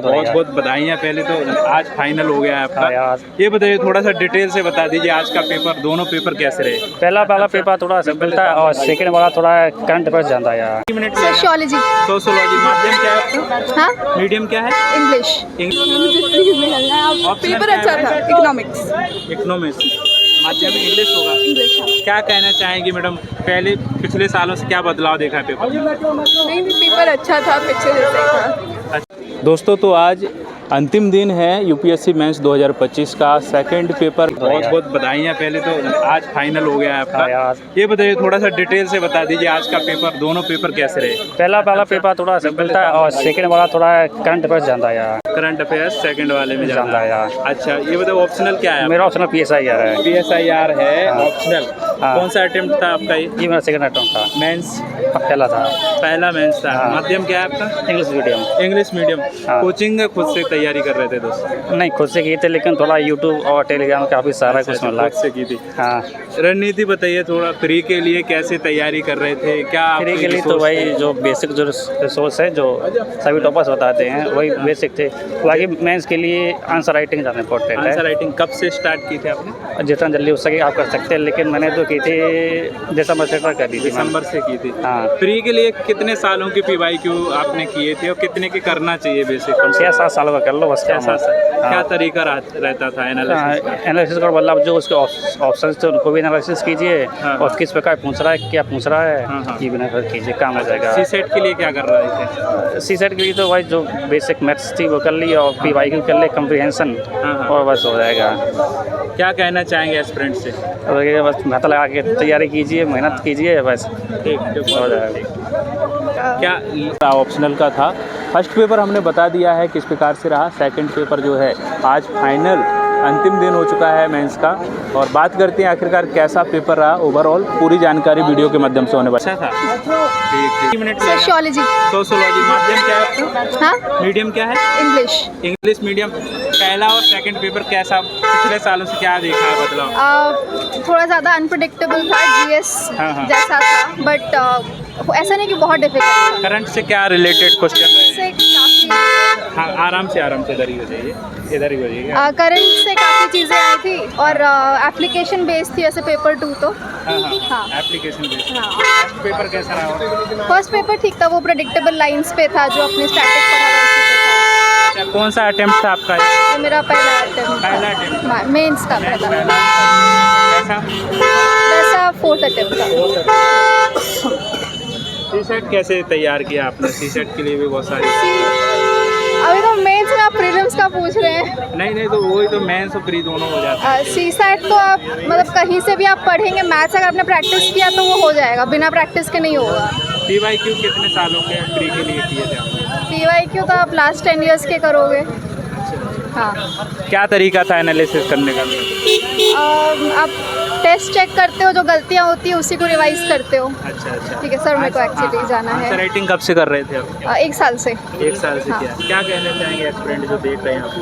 बहुत बहुत बधाइयाँ पहले तो, आज फाइनल हो गया है आपका। ये बताइए थोड़ा सा डिटेल से बता दीजिए आज का पेपर, दोनों पेपर कैसे रहे? पहला पेपर थोड़ा सिंपल था और सेकंड वाला थोड़ा करंट अफेयर्स ज़्यादा है यार। Minute sociology. सोशियोलॉजी। माध्यम क्या है आपका? हाँ, मीडियम क्या है? इंग्लिश। पेपर अच्छा था। इकोनॉमिक्स। इकोनॉमिक्स। माध्यम इंग्लिश होगा। इंग्लिश। क्या कहना चाहेंगी मैडम, पहले पिछले सालों से क्या बदलाव देखा है पेपर? नहीं, पेपर अच्छा था, पिछले जैसा था। दोस्तों तो आज अंतिम दिन है यूपीएससी मेंस 2025 का सेकंड पेपर। बहुत बहुत बधाइयाँ पहले तो, आज फाइनल हो गया है आपका। ये बताइए थोड़ा सा डिटेल से बता दीजिए आज का पेपर, दोनों पेपर कैसे रहे? पहला पेपर थोड़ा सिंपल था और सेकंड वाला थोड़ा करंट अफेयर्स ज़्यादा है यार। करंट अफेयर्स सेकंड वाले में ज़्यादा है यार। अच्छा, ये बताओ ऑप्शनल क्या है? मेरा ऑप्शनल PSIR है। PSIR है ऑप्शनल। कौन सा अटेम्प्ट था आपका? ये मेरा सेकंड अटेम्प्ट था। मेंस पहला था। पहला मेंस था। माध्यम क्या है आपका? English medium. English medium. Coaching खुद से तैयारी कर रहे थे दोस्त? नहीं, खुद से की थे, लेकिन थोड़ा यूट्यूब और टेलीग्राम काफ़ी सारा कुछ मिला। खुद से की थी। हाँ। रणनीति बताइए थोड़ा, प्री के लिए कैसे तैयारी कर रहे थे? क्या प्री के लिए तो वही जो बेसिक जो रिसोर्स है जो सभी टॉपर्स बताते हैं वही बेसिक थे। बाकी मेंस के लिए आंसर राइटिंग ज़्यादा इंपॉर्टेंट है। आंसर राइटिंग कब से स्टार्ट की थी आपने? जितना जल्दी हो सके आप कर सकते हैं, लेकिन मैंने तो की थी दिसंबर से कर दी थी। दिसंबर से की थी। हाँ। प्री के लिए कितने सालों की PYQ आपने किए थे और कितने की करना चाहिए बेसिक? 6-7 साल का कर लो बस। क्या तरीका रहता था एनालिसिस का? मतलब जो उसके ऑप्शंस थे उनको भी एनालिसिस कीजिए और किस प्रकार पूछ रहा है, क्या पूछ रहा है, ये बिना कीजिए, काम हो जाएगा। CSET के लिए क्या कर रहे थे? CSET के लिए तो भाई जो बेसिक मैथ्स थी वो कर ली और PYQ कर ले, कम्प्रीहेंशन, और बस हो जाएगा। क्या कहना चाहेंगे एस्पिरेंट से? बस मेहनत लगा के तैयारी कीजिए, मेहनत कीजिए, बस ठीक हो जाएगा। क्या ऑप्शनल का था? फर्स्ट पेपर हमने बता दिया है किस प्रकार से रहा। सेकंड पेपर जो है आज फाइनल अंतिम दिन हो चुका है मेंस का, और बात करते हैं आखिरकार कैसा पेपर रहा। ओवरऑल पूरी जानकारी वीडियो के माध्यम से होने वाली। अच्छा था। ठीक। Minute sociology. सोशियोलॉजी। माध्यम क्या है आपका? हाँ, मीडियम क्या है? इंग्लिश। English medium. पहला और सेकंड पेपर कैसा, पिछले सालों से क्या देखा है बदलाव? थोड़ा ज़्यादा अनप्रेडिक्टेबल था, GS जैसा था, बट ऐसा नहीं कि बहुत डिफिकल्ट था। करंट से क्या रिलेटेड क्वेश्चन रहे? हाँ, आराम से इधर ही हो जाइए, इधर ही हो जाइए। करंट से काफ़ी चीज़ें आई थी और एप्लीकेशन बेस्ड थी ऐसे पेपर 2 तो। हाँ, एप्लीकेशन बेस्ड। फर्स्ट पेपर कैसा रहा? फर्स्ट पेपर ठीक था, वो प्रेडिक्टेबल लाइंस पे था, जो अपने स्टैटिक पढ़ा था उसी पे था। अच्छा, कौन सा अटेम्प्ट था आपका? ये मेरा पहला अटेम्प्ट। मेंस का पहला। वैसा 4th अटेम्प्ट था। CSET कैसे तैयार किया आपने? CSET के लिए भी बहुत सारी। अभी तो मेंस का प्रीलिम्स का पूछ रहे हैं। नहीं तो वही तो मेंस और प्री दोनों हो जाता है। CSET तो आप मतलब कहीं से भी आप पढ़ेंगे, मैथ्स अगर आपने प्रैक्टिस किया तो वो हो जाएगा, बिना प्रैक्टिस के नहीं होगा। PYQ कितने सालों के प्री के लिए किए थे आपने? PYQ तो आप लास्ट 10 years के करोगे। हाँ। क्या तरीका था एनालिसिस करने का? आप टेस्ट चेक करते हो, जो गलतियाँ होती है उसी को रिवाइज करते हो। अच्छा। ठीक है सर, मेरे को एक्चुअली जाना है। आंसर राइटिंग कब से कर रहे थे आप? 1 साल से। 1 साल से क्या कहना चाहेंगे एस्पिरेंट जो देख रहे हैं आपको?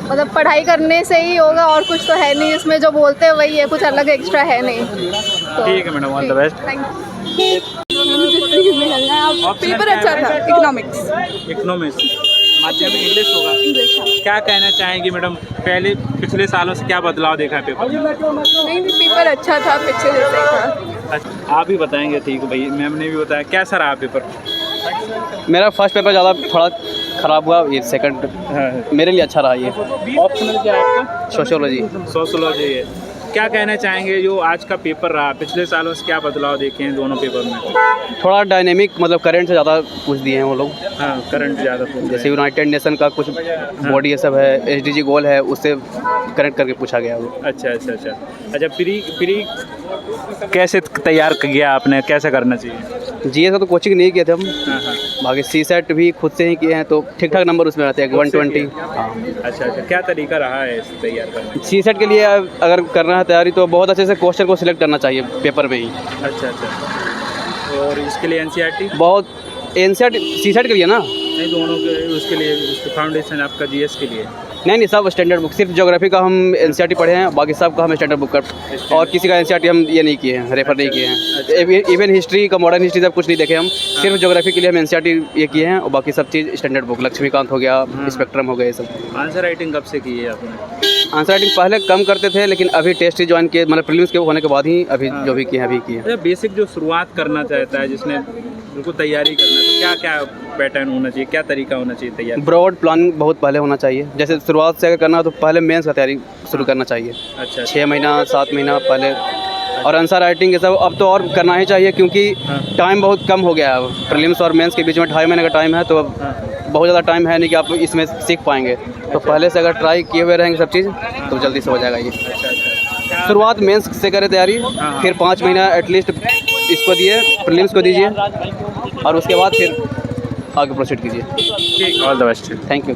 मतलब पढ़ाई करने से ही होगा, और कुछ तो है नहीं इसमें, जो बोलते हैं वही है, कुछ अलग एक्स्ट्रा है नहीं। ठीक है madam, all the best. Paper अच्छा था। इकोनॉमिक्स। माध्यम इंग्लिश होगा। इंग्लिश। क्या कहना चाहेंगी मैडम, पहले पिछले सालों से क्या बदलाव देखा है पेपर? नहीं, पेपर अच्छा था, पिछले जैसा था। अच्छा, आप ही बताएंगे। ठीक है भाई, मैम ने भी बताया। कैसा रहा पेपर? मेरा फर्स्ट पेपर ज़्यादा थोड़ा ख़राब हुआ, ये सेकंड मेरे लिए अच्छा रहा। ये ऑप्शनल क्या है आपका? सोशियोलॉजी है। क्या कहना चाहेंगे जो आज का पेपर रहा, पिछले सालों से क्या बदलाव देखे हैं दोनों पेपर में? थोड़ा डायनेमिक, मतलब करंट से ज़्यादा पूछ दिए हैं वो लोग। हाँ, करंट ज़्यादा पूछ। जैसे यूनाइटेड नेशन का कुछ बॉडी ये सब है, SDG गोल है, उससे कनेक्ट करके पूछा गया वो। अच्छा, प्री कैसे तैयार किया आपने, कैसे करना चाहिए? GS का तो कोचिंग नहीं किए थे हम। बाकी CSET भी खुद से ही किए हैं, तो ठीक ठाक नंबर उसमें आते हैं, 120। हाँ। अच्छा, क्या तरीका रहा है इस तैयार करने? CSET के लिए अगर करना है तैयारी तो बहुत अच्छे से क्वेश्चन को सिलेक्ट करना चाहिए पेपर में ही। अच्छा। और इसके लिए NCERT? बहुत NCERT CSET के लिए ना? नहीं, दोनों के, उसके लिए फाउंडेशन आपका GS के लिए। नहीं सब स्टैंडर्ड बुक, सिर्फ ज्योग्राफी का हम एनसीईआरटी पढ़े हैं, बाकी सब का हम स्टैंडर्ड बुक कर, और किसी का एनसीईआरटी हम ये नहीं किए हैं, रेफर नहीं किए हैं। इवन हिस्ट्री का, मॉडर्न हिस्ट्री सब कुछ नहीं देखे हम, सिर्फ ज्योग्राफी के लिए हम एनसीईआरटी ये किए हैं, और बाकी सब चीज़ स्टैंडर्ड बुक, लक्ष्मीकांत हो गया, स्पेक्ट्रम हो गया, ये सब। आंसर राइटिंग कब से की है आपने? आंसर राइटिंग पहले कम करते थे, लेकिन अभी टेस्ट ही ज्वाइन किए, मतलब प्रीलिम्स के होने के बाद ही अभी जो भी किए हैं अभी किए। अच्छा, बेसिक जो शुरुआत करना चाहता है, जिसने बिल्कुल तैयारी करना है, तो क्या क्या पैटर्न होना चाहिए, क्या तरीका होना चाहिए तैयारी? ब्रॉड प्लानिंग बहुत पहले होना चाहिए। जैसे शुरुआत से अगर करना हो तो पहले मेंस का तैयारी शुरू करना चाहिए, अच्छा 6 महीना 7 महीना पहले। और आंसर राइटिंग ये सब अब तो और करना ही चाहिए, क्योंकि टाइम बहुत कम हो गया है। प्रीलिम्स और मेंस के बीच में 2.5 महीने का टाइम है, तो अब बहुत ज़्यादा टाइम है नहीं कि आप इसमें सीख पाएंगे। तो पहले से अगर ट्राई किए हुए रहेंगे सब चीज़ तो जल्दी से हो जाएगा ये। शुरुआत मेंस से करें तैयारी, फिर 5 महीना एटलीस्ट इसको दिए, प्रीलिम्स को दीजिए, और उसके बाद फिर आगे प्रोसीड कीजिए। ठीक, all the best. Thank you.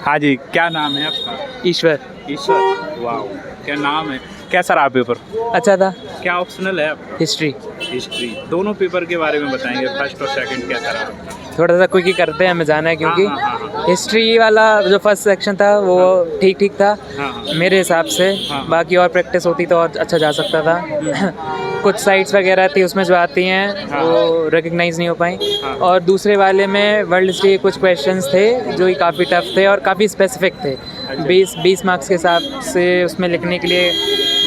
हाँ जी, क्या नाम है आपका? ईश्वर। ईश्वर, वाह, क्या नाम है। कैसा रहा पेपर? अच्छा था। क्या ऑप्शनल है आपका? हिस्ट्री। हिस्ट्री। दोनों पेपर के बारे में बताएंगे, फर्स्ट और सेकंड कैसा रहा? थोड़ा सा क्विक ही करते हैं, हमें जाना है क्योंकि हाँ। हिस्ट्री वाला जो फर्स्ट सेक्शन था वो ठीक था हाँ। मेरे हिसाब से। हाँ। बाकी और प्रैक्टिस होती तो और अच्छा जा सकता था। कुछ साइट्स वगैरह थी उसमें जो आती हैं हाँ। वो रिकग्नाइज नहीं हो पाई। हाँ। और दूसरे वाले में वर्ल्ड हिस्ट्री के कुछ क्वेश्चंस थे जो कि काफ़ी टफ थे और काफ़ी स्पेसिफिक थे। 20 मार्क्स के हिसाब से उसमें लिखने के लिए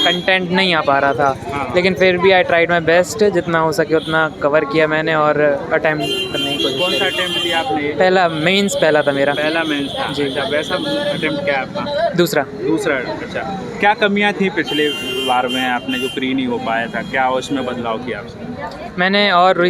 कंटेंट नहीं आ पा रहा था। हाँ। लेकिन फिर भी आई ट्राइड माई बेस्ट, जितना हो सके उतना कवर किया मैंने और अटैम्प्ट करने की कौन कोशिश सा की। अटेम्प्ट दिया आपने? पहला मेंस पहला था मेरा। पहला मेंस था जी। अच्छा, वैसा अटेम्प्ट क्या आपका? दूसरा। दूसरा, अच्छा। क्या कमियां थी पिछले बार में, आपने जो प्री नहीं हो पाया था, क्या उसमें बदलाव किया आपने? मैंने और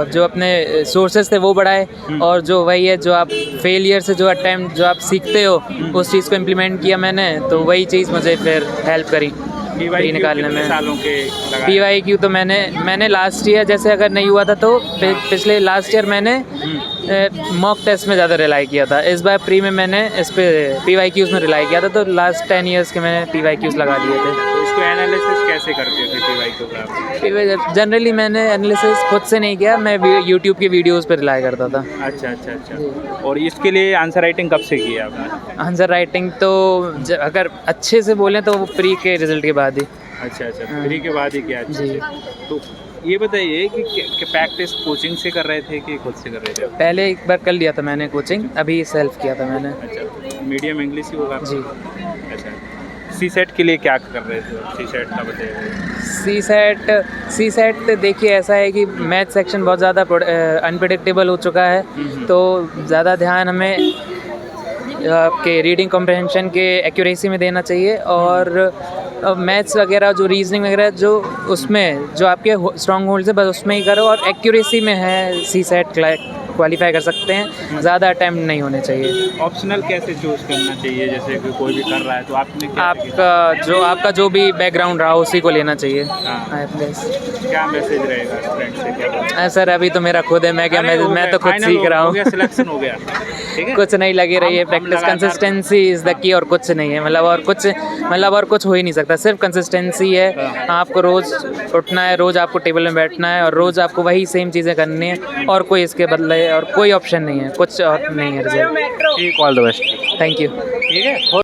जो अपने सोर्सेज थे वो बढ़ाए, और जो वही है जो आप फेलियर से जो अटैम्प्ट जो आप सीखते हो उस चीज़ को इम्प्लीमेंट किया मैंने, तो वही चीज़ मुझे फिर हेल्प करी प्री निकालने में। सालों के PYQ तो मैंने लास्ट ईयर जैसे अगर नहीं हुआ था तो पिछले लास्ट ईयर मैंने मॉक टेस्ट में ज़्यादा रिलाई किया था। इस बार प्री में मैंने इस पे PYQs में रिलाई किया था, तो लास्ट 10 ईयर्स के मैंने PYQs लगा दिए थे। तो इसको एनालिसिस कैसे करते थे PYQ का? जनरली मैंने एनालिसिस खुद से नहीं किया, मैं यूट्यूब की वीडियोज़ पर रिलाई करता था। अच्छा। और इसके लिए आंसर राइटिंग कब से की है आपने? आंसर राइटिंग तो अगर अच्छे से बोलें तो वो प्री के रिजल्ट के बाद ही। अच्छा, प्री के बाद ही किया। जी। तो ये बताइए कि प्रैक्टिस कोचिंग से कर रहे थे कि खुद से कर रहे थे? पहले एक बार कर लिया था मैंने कोचिंग, अभी सेल्फ किया था मैंने। अच्छा, मीडियम इंग्लिश ही होगा आपका? जी। अच्छा, CSET के लिए क्या कर रहे थे? CSET का बताइए। CSET देखिए ऐसा है कि मैथ सेक्शन बहुत ज़्यादा अनप्रेडिक्टेबल हो चुका है, तो ज़्यादा ध्यान हमें आपके रीडिंग कॉम्प्रहेंशन के एक्यूरेसी में देना चाहिए, और मैथ्स वगैरह जो रीजनिंग वगैरह जो उसमें जो आपके स्ट्रॉन्ग होल्ड है बस उसमें ही करो, और एक्यूरेसी में है CSET क्वालिफाई कर सकते हैं, ज़्यादा अटैम्प्ट नहीं होने चाहिए। ऑप्शनल कैसे चूज़ करना चाहिए? जैसे कि कोई भी कर रहा है तो आपने क्या आपका जो भी बैकग्राउंड रहा उसी को लेना चाहिए। हाँ। प्लीज़। क्या मैसेज रहेगा फ्रेंड से, क्या? सर अभी तो मेरा खुद है, मैं तो खुद सीख रहा हूँ। सिलेक्शन हो गया, ठीक है। कुछ नहीं लगी रही है, practice consistency is the key, और कुछ नहीं है, मतलब और कुछ हो ही नहीं सकता, सिर्फ कंसिस्टेंसी है। आपको रोज़ उठना है, रोज़ आपको टेबल में बैठना है, और रोज़ आपको वही सेम चीज़ें करनी है, और कोई इसके बदले और कोई ऑप्शन नहीं है, कुछ और नहीं है रिजल्ट। ठीक, all the best. Thank you. ठीक है।